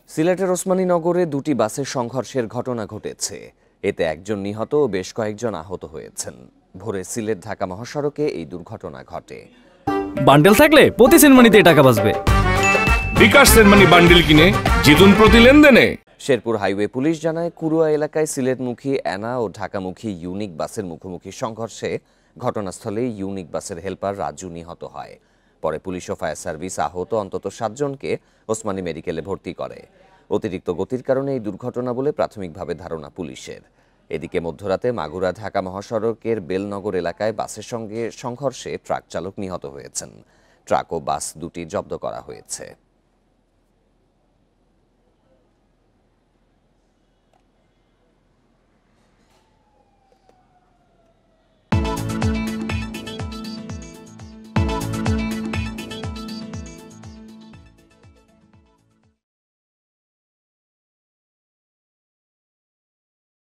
সিলেটের ওসমানীনগরে দুটি বাসের সংঘর্ষের ঘটনা ঘটেছে। এতে একজন নিহত ও বেশ কয়েকজন আহত হয়েছেন। ভোরে সিলেট ঢাকা মহাসড়কে এই দুর্ঘটনা ঘটে। বান্ডেল থাকলে প্রতি সেনমানিতে টাকা বাঁচবে। বিকাশ সেনমানি বান্ডেল কিনে জিতুন প্রতি লেনদেনে। শেরপুর হাইওয়ে পুলিশ জানায়, কুরুয়া এলাকায় সিলেটমুখী অ্যানা ও ঢাকামুখী ইউনিক বাসের মুখোমুখি সংঘর্ষে ঘটনাস্থলে ইউনিক বাসের হেলপার রাজু নিহত হয়। পরে পুলিশ ও ফায়ার সার্ভিস আহত অন্তত 7 জনকে ওসমানী মেডিকেলে ভর্তি করে। অতিরিক্ত গতির কারণে এই দুর্ঘটনা বলে প্রাথমিকভাবে ধারণা পুলিশের। এদিকে মধ্যরাতে মাগুরা ঢাকা মহাসড়কের বেলনগর এলাকায় বাসের সঙ্গে সংঘর্ষে ট্রাক চালক নিহত হয়েছেন। ট্রাক ও বাস দুটি জব্দ করা হয়েছে।